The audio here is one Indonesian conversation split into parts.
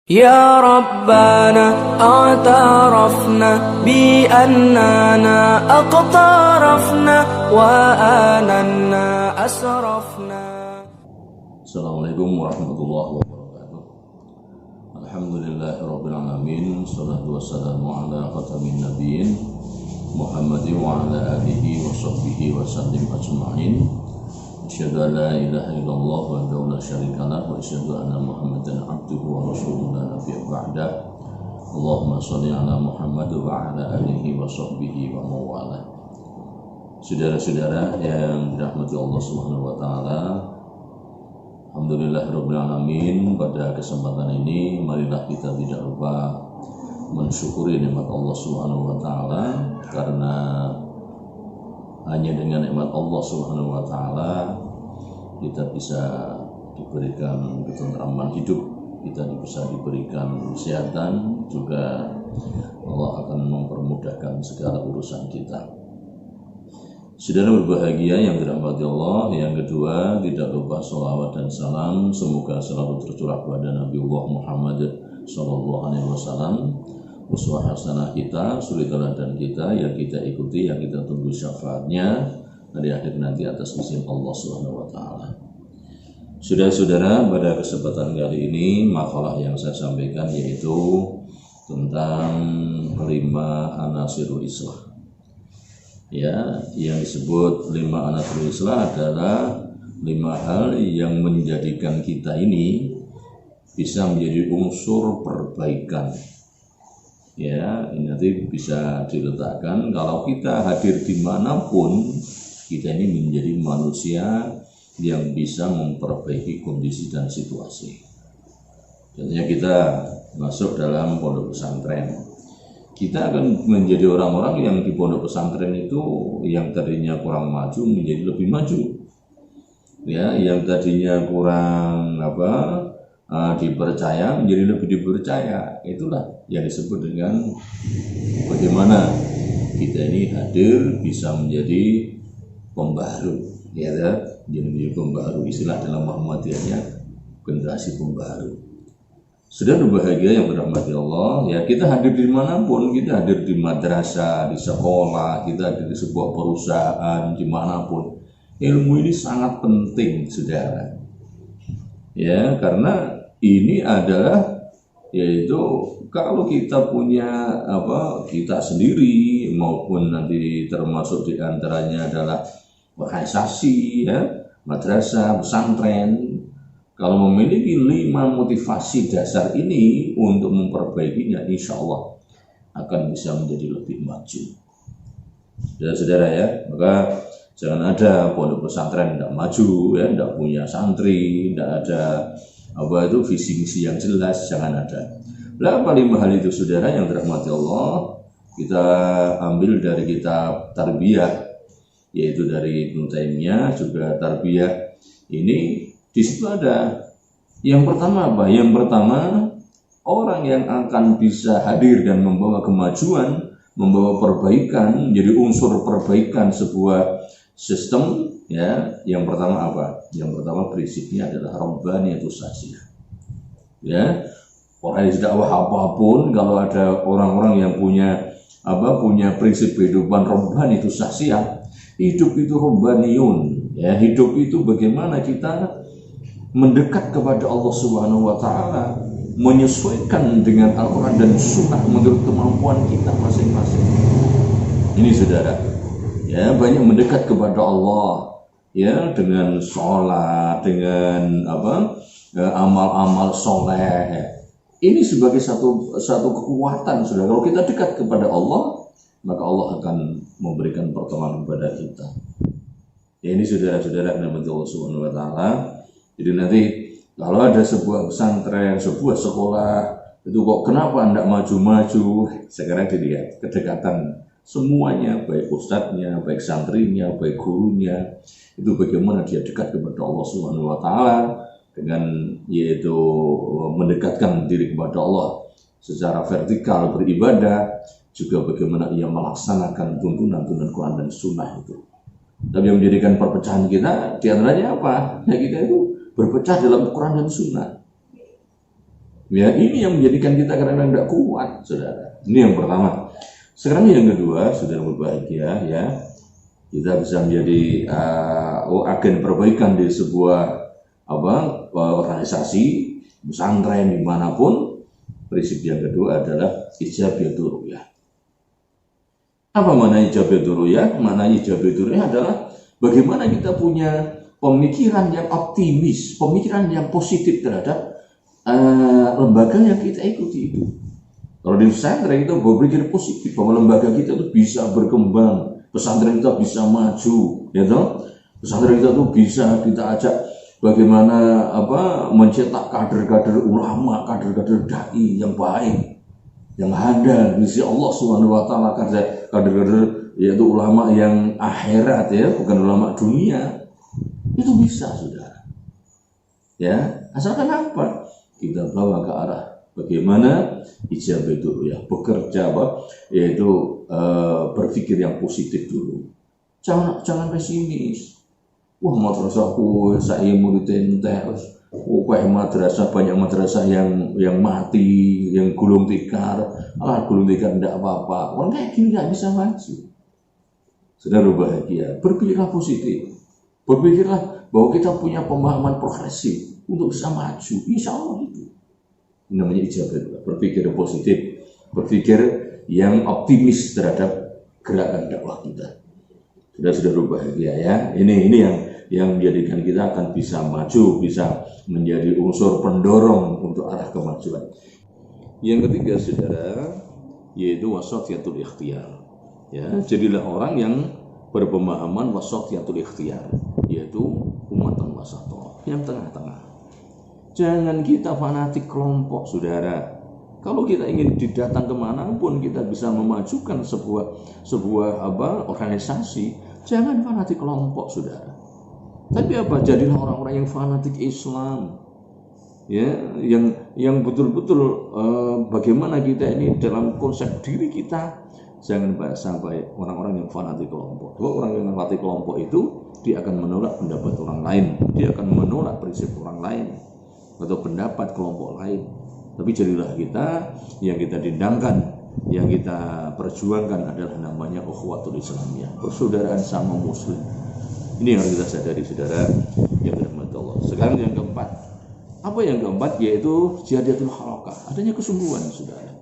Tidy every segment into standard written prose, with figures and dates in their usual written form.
يا ربنا اعترفنا بأننا اقترفنا وآننا أسرفنا. Assalamualaikum warahmatullahi wabarakatuh. Alhamdulillahirabbil alamin. Shalatu wassalamu ala khatamin nabiyyin Muhammadin wa ala alihi wa sahbihi wa sallim ajma'in. Asyhadu an la ilaha illallah wa la syarika lah wa asyhadu anna Muhammadan abduhu wa rasuluhu la nabiyya ba'dah. Allahumma shalli ala Muhammad wa ala alihi wa sahbihi wa mawalah. Saudara-saudara yang dirahmati Allah Subhanahu wa taala, alhamdulillahirabbil alamin. Pada kesempatan ini marilah kita tidak lupa mensyukuri nikmat Allah Subhanahu wa taala, karena hanya dengan nikmat Allah Subhanahu wa taala kita bisa diberikan ketentraman hidup, kita bisa diberikan kesehatan, juga Allah akan mempermudahkan segala urusan kita. Saudara berbahagia yang dirahmati Allah, yang kedua tidak lupa sholawat dan salam semoga selalu tercurah kepada Nabiullah Muhammad SAW, uswah hasanah kita, suri teladan kita yang kita ikuti, yang kita tunggu syafaatnya hari akhir nanti atas izin Allah Subhanahu wa taala. Saudara-saudara, pada kesempatan kali ini makalah yang saya sampaikan yaitu tentang 5 anasirul islah. Ya, yang disebut 5 anasirul islah adalah 5 hal yang menjadikan kita ini bisa menjadi unsur perbaikan. Ya, ini nanti bisa diletakkan kalau kita hadir dimanapun, kita ini menjadi manusia yang bisa memperbaiki kondisi dan situasi. Contohnya kita masuk dalam pondok pesantren, kita akan menjadi orang-orang yang di pondok pesantren itu yang tadinya kurang maju menjadi lebih maju. Ya, yang tadinya kurang dipercaya menjadi lebih dipercaya. Itulah yang disebut dengan bagaimana kita ini hadir bisa menjadi pembaharu, ya, menjadi pembaharu. Istilah dalam Muhammadiyahnya generasi pembaharu. Sudah berbahagia yang dirahmati Allah, ya, kita hadir dimanapun, kita hadir di madrasah, di sekolah, kita hadir di sebuah perusahaan, dimanapun. Ilmu ini sangat penting, saudara. Ya, karena ini adalah yaitu kalau kita punya kita sendiri maupun nanti termasuk diantaranya adalah organisasi, ya, madrasah, pesantren, kalau memiliki 5 motivasi dasar ini untuk memperbaikinya, insya Allah akan bisa menjadi lebih maju. Saudara-saudara, ya, maka jangan ada pondok pesantren tidak maju, ya, tidak punya santri, tidak ada visi misi yang jelas, jangan ada. Berapa 5 hal itu, saudara yang dirahmati Allah? Kita ambil dari kitab Tarbiyah, yaitu dari Ibnu Taimiyah, juga Tarbiyah. Ini di situ ada. Yang pertama apa? Yang pertama, orang yang akan bisa hadir dan membawa kemajuan, membawa perbaikan, menjadi unsur perbaikan sebuah sistem, ya. Yang pertama apa? Yang pertama prinsipnya adalah Rabbaniyatus Sasiyah. Ya. Orang yang dakwah apapun, kalau ada orang-orang yang punya prinsip kehidupan Rabbaniyatus Sasiyah, hidup itu Rabbaniyun, ya, hidup itu bagaimana kita mendekat kepada Allah Subhanahu wa taala, menyesuaikan dengan Al-Qur'an dan Sunnah menurut kemampuan kita masing-masing. Ini, saudara, ya, banyak mendekat kepada Allah, ya, dengan sholat, dengan amal-amal soleh. Ini sebagai satu kekuatan, saudara. Kalau kita dekat kepada Allah, maka Allah akan memberikan pertolongan kepada kita. Ya, ini saudara-saudara yang dirahmati Allah Subhanahu wa taala. Jadi nanti kalau ada sebuah pesantren, sebuah sekolah, itu kok kenapa tidak maju-maju? Sekarang dilihat kedekatan semuanya, baik ustadznya, baik santrinya, baik gurunya, itu bagaimana dia dekat kepada Allah Subhanahu wa taala dengan yaitu mendekatkan diri kepada Allah secara vertikal beribadah, juga bagaimana ia melaksanakan tuntunan Quran dan Sunnah itu. Tapi yang menjadikan perpecahan kita diantaranya apa? Ya, kita itu berpecah dalam Quran dan Sunnah. Ya, ini yang menjadikan kita kadang-kadang tidak kuat, saudara. Ini yang pertama. Sekarang yang kedua, saudara berbahagia, ya, kita bisa menjadi agen perbaikan di sebuah organisasi, pesantren dimanapun. Prinsip yang kedua adalah ijabatul ru'yah. Apa makna ijabatul ru'yah? Makna ijabatul ru'yah adalah bagaimana kita punya pemikiran yang optimis, pemikiran yang positif terhadap lembaga yang kita ikuti itu. Kalau di pesantren kita berpikir positif bahwa lembaga kita itu bisa berkembang, pesantren kita bisa maju, ya toh? Pesantren kita tuh bisa kita ajak bagaimana mencetak kader-kader ulama, kader-kader dai yang baik, yang handal di sisi Allah Subhanahu wa taala, kader-kader yaitu ulama yang akhirat, ya, bukan ulama dunia. Itu bisa, saudara. Ya, asalkan apa? Kita bawa ke arah bagaimana ijabatul ru'yah, bekerja yaitu berpikir yang positif dulu. Jangan pesimis. Wah, madrasahku saya murid entek, madrasah banyak madrasah yang mati, yang gulung tikar. Gulung tikar tidak apa-apa. Orang kayak gini nggak bisa maju. Saudara bahagia, berpikirlah positif. Berpikirlah bahwa kita punya pemahaman progresif untuk bisa maju. Insya Allah itu. Ini namanya ijabah. Berpikir positif, berpikir yang optimis terhadap gerakan dakwah kita. Sudah bahagia, ya. Ini yang menjadikan kita akan bisa maju, bisa menjadi unsur pendorong untuk arah kemajuan. Yang ketiga, saudara, yaitu wasatiyatul ikhtiyar. Ya, jadilah orang yang berpemahaman wasatiyatul ikhtiyar, yaitu umatan wasatoh, yang tengah-tengah. Jangan kita fanatik kelompok, saudara. Kalau kita ingin didatang kemanapun, kita bisa memajukan sebuah organisasi. Jangan fanatik kelompok, saudara. Tapi jadilah orang-orang yang fanatik Islam, ya, yang betul-betul bagaimana kita ini dalam konsep diri kita. Jangan sampai orang-orang yang fanatik kelompok. Kalau orang yang fanatik kelompok itu, dia akan menolak pendapat orang lain, dia akan menolak prinsip orang lain atau pendapat kelompok lain. Tapi jadilah kita yang kita dendangkan, yang kita perjuangkan adalah namanya ukhuwatul Islamiyah, persaudaraan sama muslim. Ini yang harus kita sadari, saudara yang dirahmati Allah. Sekarang yang keempat. Apa yang keempat? Yaitu jihadatul harakah. Adanya kesungguhan, saudara.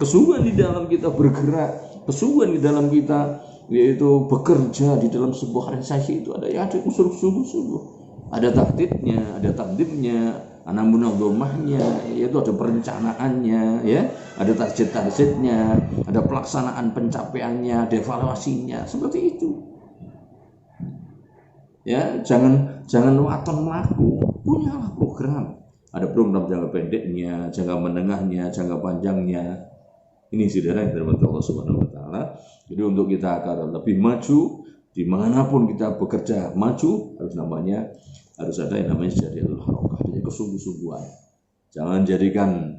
Kesungguhan di dalam kita bergerak, kesungguhan di dalam kita yaitu bekerja di dalam sebuah organisasi itu ada unsur sungguh-sungguh. Ada takdirnya, ada takdirnya, ana munadzamahnya, yaitu ada perencanaannya, ya, ada target-targetnya, ada pelaksanaan pencapaiannya, ada evaluasinya, seperti itu. Ya, jangan waton melaku, punyalah program. Ada program jangka pendeknya, jangka menengahnya, jangka panjangnya. Ini, saudara yang dirahmati Allah Subhanahu wa taala. Jadi untuk kita agar lebih maju dimanapun kita bekerja maju, harus ada yang namanya jihadatul harakah, jadi kesungguh-sungguhan. Jangan jadikan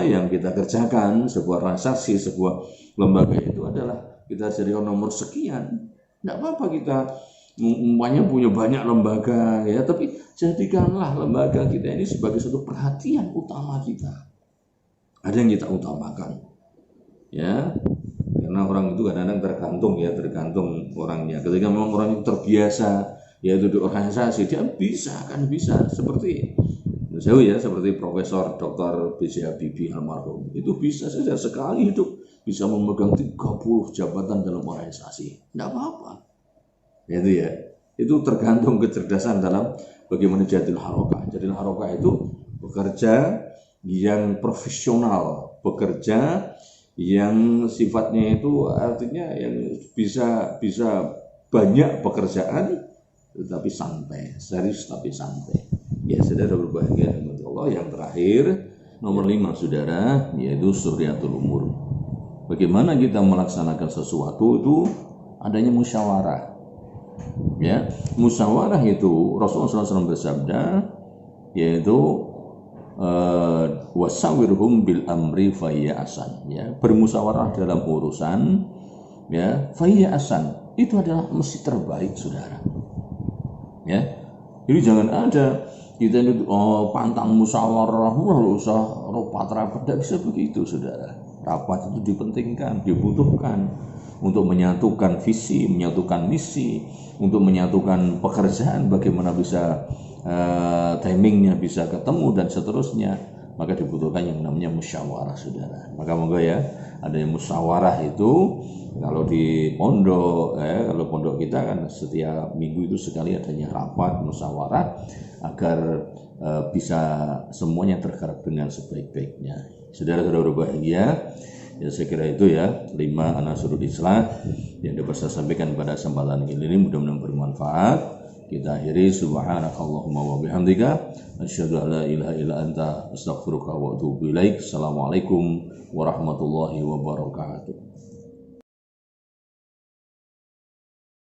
yang kita kerjakan, sebuah organisasi, sebuah lembaga itu adalah kita jadikan nomor sekian. Tidak apa-apa kita umpamanya punya banyak lembaga, ya, tapi jadikanlah lembaga kita ini sebagai suatu perhatian utama kita. Ada yang kita utamakan, ya, karena orang itu kadang-kadang tergantung orangnya. Ketika memang orang itu terbiasa yaitu di organisasi, dia akan bisa seperti seperti Profesor Dr. B.J. Habibie almarhum, itu bisa saja sekali hidup bisa memegang 30 jabatan dalam organisasi. Tidak apa-apa. Itu tergantung kecerdasan dalam bagaimana jihadatul harakah. Jihadatul harakah itu bekerja yang profesional, bekerja yang sifatnya itu artinya yang bisa banyak pekerjaan tetapi santai, serius tapi santai. Ya, saudara berbahagia dengan Allah. Yang terakhir, nomor 5, saudara, yaitu suryatul umur. Bagaimana kita melaksanakan sesuatu itu adanya musyawarah. Ya, musyawarah itu Rasulullah SAW bersabda, yaitu wasawirhum bil amri fayyasan, ya, bermusyawarah dalam urusan, ya, fayyasan itu adalah mesti terbaik, saudara. Ya, jadi jangan ada kita ini pantang musyawarah, nggak usah rapat-rapat, tidak bisa begitu saudara. Rapat itu dipentingkan, dibutuhkan untuk menyatukan visi, menyatukan misi, untuk menyatukan pekerjaan, bagaimana bisa timingnya bisa ketemu dan seterusnya. Maka dibutuhkan yang namanya musyawarah saudara. Maka moga ya adanya musyawarah itu kalau di pondok, kalau pondok kita kan setiap minggu itu sekali adanya rapat musyawarah agar bisa semuanya tergarap dengan sebaik-baiknya. Saudara-saudara berbahagia, ya saya kira itu ya 5 anasurul islah yang dapat saya sampaikan pada kesempatan ini, mudah-mudahan bermanfaat. Kita akhiri subhanakallahumma wa bihamdika asyhadu an la ilaha illa anta astaghfiruka wa atubu ilaik. Assalamualaikum warahmatullahi wabarakatuh.